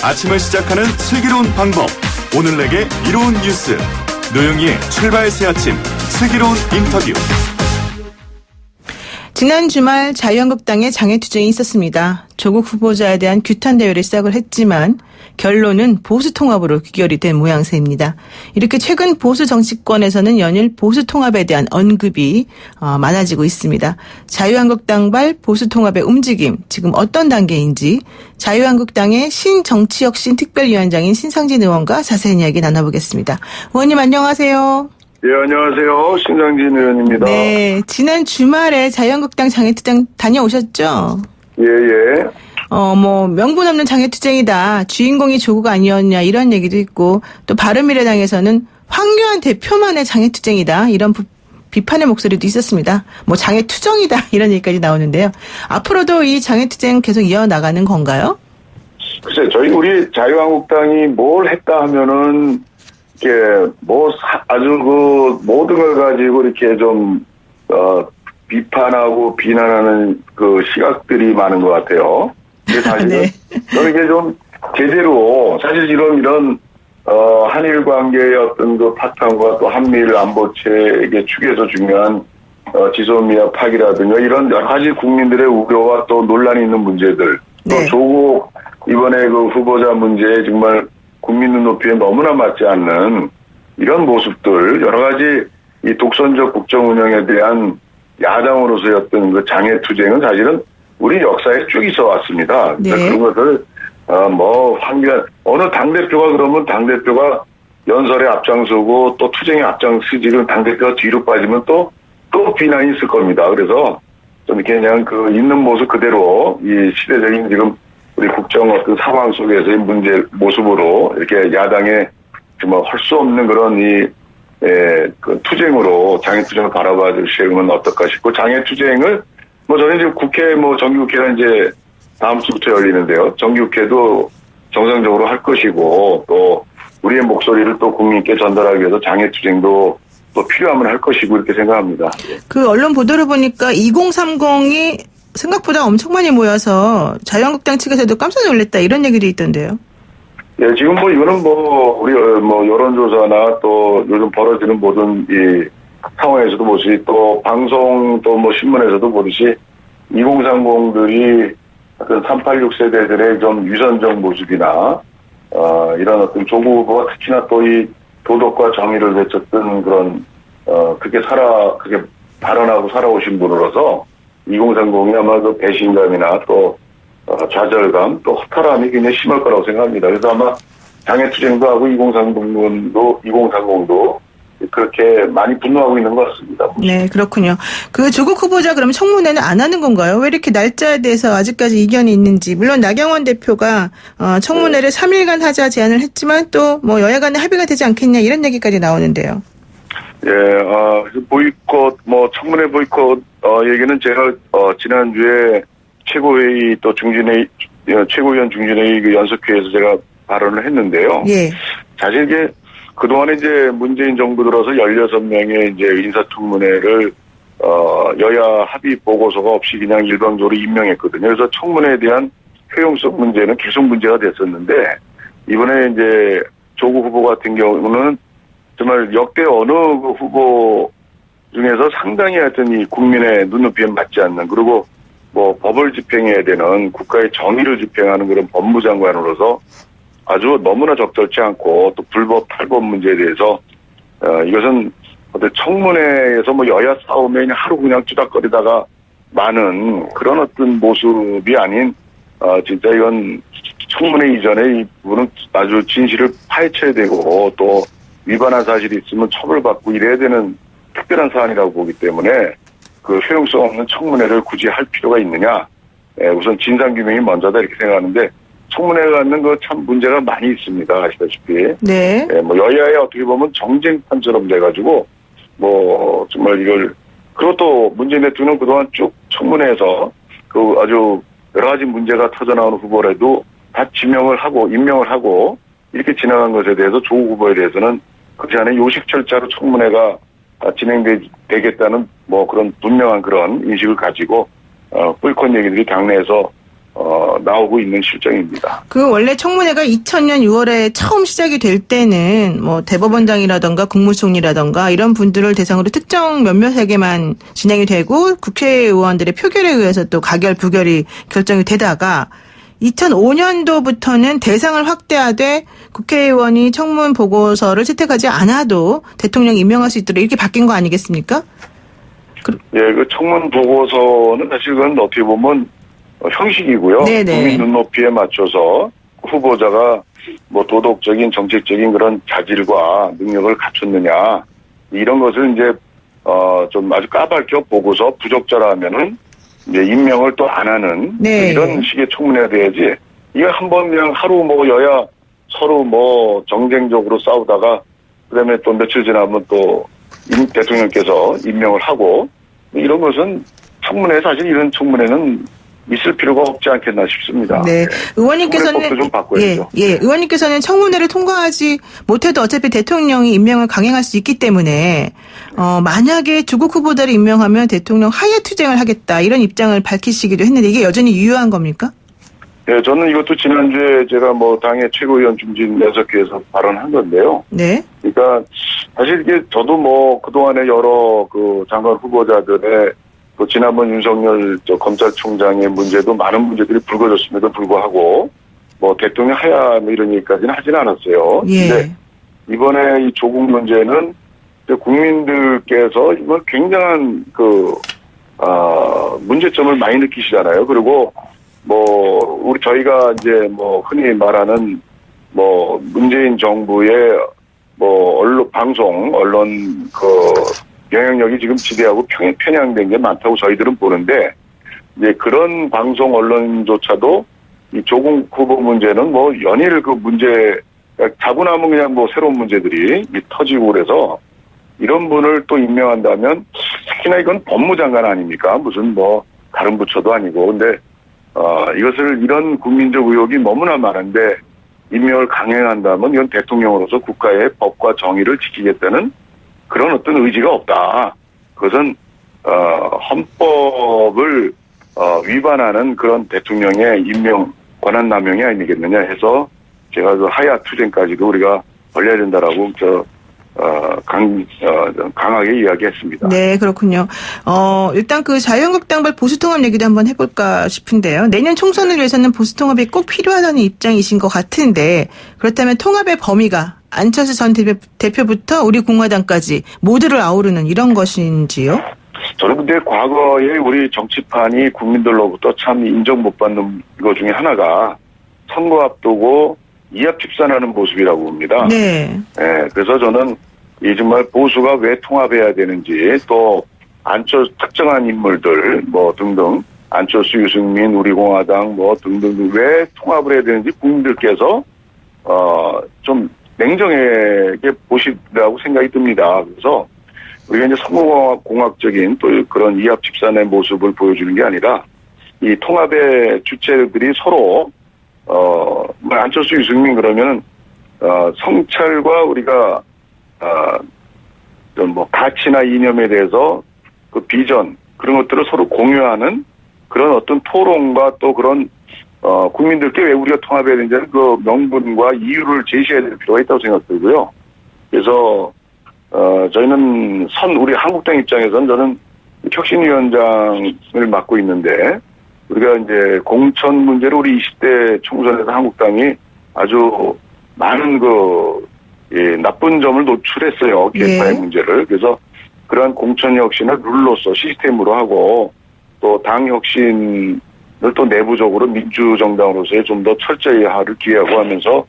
아침을 시작하는 슬기로운 방법. 오늘 내게 이로운 뉴스. 노영희의 출발 새 아침 슬기로운 인터뷰. 지난 주말 자유한국당의 장외투쟁이 있었습니다. 조국 후보자에 대한 규탄 대회를 시작을 했지만 결론은 보수 통합으로 귀결이 된 모양새입니다. 이렇게 최근 보수 정치권에서는 연일 보수 통합에 대한 언급이 많아지고 있습니다. 자유한국당발 보수 통합의 움직임, 지금 어떤 단계인지 자유한국당의 신정치혁신 특별위원장인 신상진 의원과 자세한 이야기 나눠보겠습니다. 의원님 안녕하세요. 예, 안녕하세요. 신상진 의원입니다. 네, 지난 주말에 자유한국당 장외투쟁 다녀오셨죠? 예. 명분 없는 장외투쟁이다. 주인공이 조국 아니었냐 이런 얘기도 있고 또 바른미래당에서는 황교안 대표만의 장외투쟁이다. 이런 비판의 목소리도 있었습니다. 장외투정이다. 이런 얘기까지 나오는데요. 앞으로도 이 장외투쟁 계속 이어나가는 건가요? 글쎄, 우리 자유한국당이 뭘 했다 하면은 아주 모든 걸 가지고 이렇게 좀, 비판하고 비난하는 시각들이 많은 것 같아요. 근데 사실은, 네. 이게 좀 제대로, 사실 이런, 한일 관계의 어떤 파탄과 또 한미일 안보 체계 축에서 중요한, 지소미아 파기라든가 이런 여러 가지 국민들의 우려와 또 논란이 있는 문제들, 또 네. 조국 이번에 후보자 문제에 정말 국민 눈높이에 너무나 맞지 않는 이런 모습들, 여러 가지 이 독선적 국정 운영에 대한 야당으로서의 어떤 장외투쟁은 사실은 우리 역사에 쭉 있어 왔습니다. 네. 그런 것을, 어느 당대표가 그러면 당대표가 연설에 앞장서고 또 투쟁에 앞장서지는 당대표가 뒤로 빠지면 또 비난이 있을 겁니다. 그래서 좀 이렇게 그냥 있는 모습 그대로 이 시대적인 지금 우리 국정 어떤 상황 속에서의 모습으로 이렇게 야당에 정말 할 수 없는 그런 투쟁으로 장외투쟁을 바라봐 주시면 어떨까 싶고, 장외투쟁을, 저는 이제 정기국회가 이제 다음 주부터 열리는데요. 정기국회도 정상적으로 할 것이고, 또 우리의 목소리를 또 국민께 전달하기 위해서 장외투쟁도 또 필요하면 할 것이고, 이렇게 생각합니다. 언론 보도를 보니까 2030이 생각보다 엄청 많이 모여서 자유한국당 측에서도 깜짝 놀랐다 이런 얘기도 있던데요. 예, 지금 이거는 우리 여론조사나 또 요즘 벌어지는 모든 이 상황에서도 보듯이 또 방송 또 신문에서도 보듯이 2030들이 어떤 386 세대들의 좀 유선적 모습이나 이런 어떤 조국 후보가 특히나 또 이 도덕과 정의를 외쳤던 그런 그렇게 발언하고 살아오신 분으로서 2030이 아마 배신감이나 또 좌절감, 또 허탈함이 굉장히 심할 거라고 생각합니다. 그래서 아마 장외투쟁도 하고 2030도 그렇게 많이 분노하고 있는 것 같습니다. 네, 그렇군요. 조국 후보자 그럼 청문회는 안 하는 건가요? 왜 이렇게 날짜에 대해서 아직까지 이견이 있는지. 물론 나경원 대표가 청문회를 3일간 하자 제안을 했지만 또 여야 간에 합의가 되지 않겠냐 이런 얘기까지 나오는데요. 예, 보이콧, 청문회 보이콧, 얘기는 제가, 지난주에 최고회의 또 최고위원 중진회의 연석회에서 제가 발언을 했는데요. 예. 사실 이게 그동안에 이제 문재인 정부 들어서 16명의 이제 인사청문회를, 여야 합의 보고서가 없이 그냥 일방적으로 임명했거든요. 그래서 청문회에 대한 효용성 문제는 계속 문제가 됐었는데, 이번에 이제 조국 후보 같은 경우는 정말 역대 어느 후보 중에서 상당히 하여튼 이 국민의 눈높이에 맞지 않는, 그리고 법을 집행해야 되는 국가의 정의를 집행하는 그런 법무장관으로서 아주 너무나 적절치 않고 또 불법 탈법 문제에 대해서 이것은 어떤 청문회에서 여야 싸움에 하루 그냥 쭈닥거리다가 많은 그런 어떤 모습이 아닌 진짜 이건 청문회 이전에 이 부분은 아주 진실을 파헤쳐야 되고 또 위반한 사실이 있으면 처벌받고 이래야 되는 특별한 사안이라고 보기 때문에 효용성 없는 청문회를 굳이 할 필요가 있느냐. 우선 진상규명이 먼저다 이렇게 생각하는데 청문회가 갖는 참 문제가 많이 있습니다. 아시다시피. 네. 여야에 어떻게 보면 정쟁판처럼 돼가지고 정말 이걸 그리고 또 문재인 대통령은 그동안 쭉 청문회에서 아주 여러 가지 문제가 터져나오는 후보라도 다 임명을 하고 이렇게 진행한 것에 대해서 조국 후보에 대해서는 그렇지 않은 요식 절차로 청문회가 진행되겠다는 그런 분명한 그런 인식을 가지고 뿔콘 얘기들이 당내에서 나오고 있는 실정입니다. 그 원래 청문회가 2000년 6월에 처음 시작이 될 때는 뭐 대법원장이라던가 국무총리라던가 이런 분들을 대상으로 특정 몇몇에게만 진행이 되고 국회의원들의 표결에 의해서 또 가결 부결이 결정이 되다가 2005년도부터는 대상을 확대하되 국회의원이 청문 보고서를 채택하지 않아도 대통령이 임명할 수 있도록 이렇게 바뀐 거 아니겠습니까? 예, 그 청문 보고서는 사실 그건 어떻게 보면 형식이고요. 네네. 국민 눈높이에 맞춰서 후보자가 뭐 도덕적인 정책적인 그런 자질과 능력을 갖췄느냐 이런 것을 이제 좀 아주 까발겨 보고서 부적절하면은 이제 임명을 또 안 하는 네. 이런 식의 청문회가 돼야지 이게 한번 그냥 하루 뭐 여야 서로 뭐 정쟁적으로 싸우다가 그다음에 또 며칠 지나면 또 대통령께서 임명을 하고 이런 것은 청문회 사실 이런 청문회는 있을 필요가 없지 않겠나 싶습니다. 네, 의원님께서는 청문회법도 좀 바꿔야죠. 의원님께서는 청문회를 통과하지 못해도 어차피 대통령이 임명을 강행할 수 있기 때문에 만약에 조국 후보자를 임명하면 대통령 하야 투쟁을 하겠다 이런 입장을 밝히시기도 했는데 이게 여전히 유효한 겁니까? 네, 저는 이것도 지난주에 제가 뭐 당의 최고위원 중진 연석회에서 발언한 건데요. 네. 그러니까 사실 이게 저도 뭐 그동안에 여러 그 장관 후보자들의 또 지난번 윤석열 검찰총장의 문제도 많은 문제들이 불거졌음에도 불구하고 뭐 대통령 하야 뭐 이런 얘기까지는 하진 않았어요. 예. 근데 이번에 이 조국 문제는 국민들께서 이번 굉장한 문제점을 많이 느끼시잖아요. 그리고 뭐 저희가 이제 뭐 흔히 말하는 뭐 문재인 정부의 뭐 언론 영향력이 지금 지대하고 편향된 게 많다고 저희들은 보는데 이제 그런 방송 언론조차도 이 조국 후보 문제는 뭐 연일 그 문제 자고 나면 그냥 뭐 새로운 문제들이 터지고 그래서 이런 분을 또 임명한다면 특히나 이건 법무장관 아닙니까? 무슨 뭐 다른 부처도 아니고 근데 이것을 이런 국민적 의혹이 너무나 많은데 임명을 강행한다면 이건 대통령으로서 국가의 법과 정의를 지키겠다는 그런 어떤 의지가 없다. 그것은 헌법을 위반하는 그런 대통령의 임명 권한 남용이 아니겠느냐 해서 제가 그 하야 투쟁까지도 우리가 벌려야 된다라고 강하게 이야기했습니다. 네, 그렇군요. 일단 그 자유한국당발 보수통합 얘기도 한번 해볼까 싶은데요. 내년 총선을 위해서는 보수통합이 꼭 필요하다는 입장이신 것 같은데 그렇다면 통합의 범위가 안철수 전 대표부터 우리 공화당까지 모두를 아우르는 이런 것인지요? 저는 근데 과거에 우리 정치판이 국민들로부터 참 인정 못 받는 것 중에 하나가 선거 앞두고 이합 집산하는 모습이라고 봅니다. 네. 네, 그래서 저는 이 정말 보수가 왜 통합해야 되는지 또 특정한 인물들 뭐 등등 안철수, 유승민, 우리공화당 뭐 등등 왜 통합을 해야 되는지 국민들께서 좀 냉정하게 보시라고 생각이 듭니다. 그래서 우리가 이제 선거공학적인 또 그런 이합 집산의 모습을 보여주는 게 아니라 이 통합의 주체들이 서로 안철수, 유승민 그러면은 성찰과 우리가 뭐 가치나 이념에 대해서 그 비전 그런 것들을 서로 공유하는 그런 어떤 토론과 또 그런 국민들께 왜 우리가 통합해야 되는지는 그 명분과 이유를 제시해야 될 필요가 있다고 생각되고요. 그래서 저희는 우리 한국당 입장에서는 저는 혁신위원장을 맡고 있는데 우리가 이제 공천 문제로 우리 20대 총선에서 한국당이 아주 많은 나쁜 점을 노출했어요. 개파의 문제를. 그래서 그러한 공천 혁신을 룰로서 시스템으로 하고 또 당 혁신을 또 내부적으로 민주정당으로서의 좀 더 철저히 하를 기하고 하면서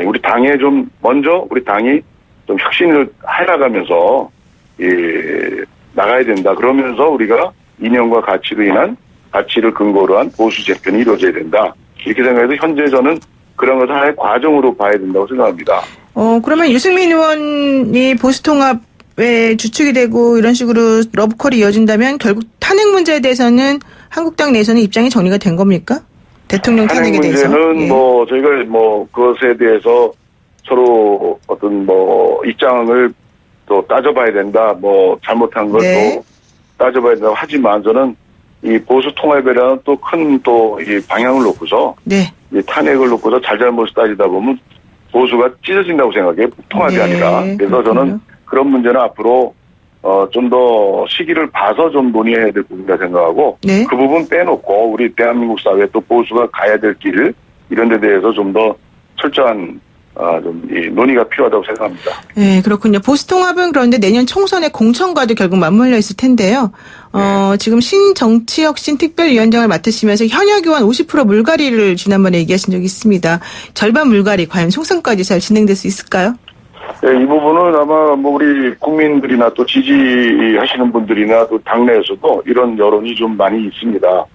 우리 당에 좀 먼저 우리 당이 좀 혁신을 해나가면서 나가야 된다. 그러면서 우리가 이념과 가치로 인한 가치를 근거로 한 보수 재편이 이루어져야 된다. 이렇게 생각해서 현재 저는 그런 것을 하나의 과정으로 봐야 된다고 생각합니다. 그러면 유승민 의원이 보수통합의 주축이 되고 이런 식으로 러브콜이 이어진다면 결국 탄핵 문제에 대해서는 한국당 내에서는 입장이 정리가 된 겁니까? 대통령 탄핵에 대해서. 탄핵 문제는 뭐 저희가 뭐 그것에 대해서 서로 어떤 뭐 입장을 또 따져봐야 된다. 뭐 잘못한 걸 또 따져봐야 된다고 하지만 저는 이 보수 통합이라는 또 큰 또 이 방향을 놓고서 네. 이 탄핵을 놓고서 잘잘못을 따지다 보면 보수가 찢어진다고 생각해요. 통합이 네, 아니라. 그래서 그렇군요. 저는 그런 문제는 앞으로 좀 더 시기를 봐서 좀 논의해야 될 부분이라 생각하고 네. 그 부분 빼놓고 우리 대한민국 사회 또 보수가 가야 될 길 이런 데 대해서 좀 더 철저한 좀 이 논의가 필요하다고 생각합니다. 네, 그렇군요. 보수통합은 그런데 내년 총선의 공천과도 결국 맞물려 있을 텐데요. 지금 신정치혁신특별위원장을 맡으시면서 현역 의원 50% 물갈이를 지난번에 얘기하신 적이 있습니다. 절반 물갈이 과연 총선까지 잘 진행될 수 있을까요? 네, 이 부분은 아마 뭐 우리 국민들이나 또 지지하시는 분들이나 또 당내에서도 이런 여론이 좀 많이 있습니다.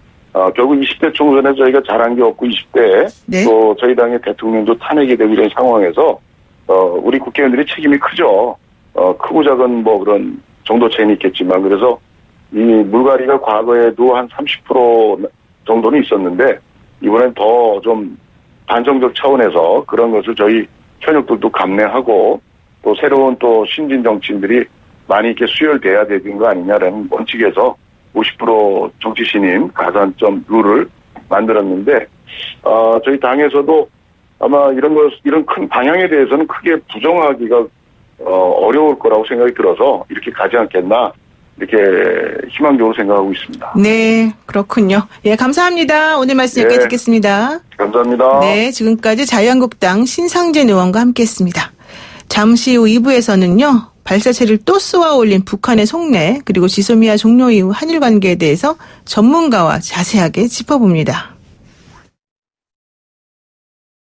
결국 20대 총선에 저희가 잘한 게 없고 20대에 네. 또 저희 당의 대통령도 탄핵이 되고 이런 상황에서 우리 국회의원들이 책임이 크죠. 크고 작은 뭐 그런 정도 차이는 있겠지만 그래서 이 물갈이가 과거에도 한 30% 정도는 있었는데 이번엔 더 좀 반정적 차원에서 그런 것을 저희 현역들도 감내하고 또 새로운 또 신진 정치인들이 많이 이렇게 수혈돼야 되는 거 아니냐라는 원칙에서 50% 정치 신임 가산점 룰을 만들었는데 저희 당에서도 아마 이런 큰 방향에 대해서는 크게 부정하기가 어려울 거라고 생각이 들어서 이렇게 가지 않겠나 이렇게 희망적으로 생각하고 있습니다. 네, 그렇군요. 예, 감사합니다. 오늘 말씀 여기까지 네. 듣겠습니다. 감사합니다. 네, 지금까지 자유한국당 신상진 의원과 함께했습니다. 잠시 후 2부에서는요. 발사체를 또 쏘아 올린 북한의 속내 그리고 지소미아 종료 이후 한일 관계에 대해서 전문가와 자세하게 짚어봅니다.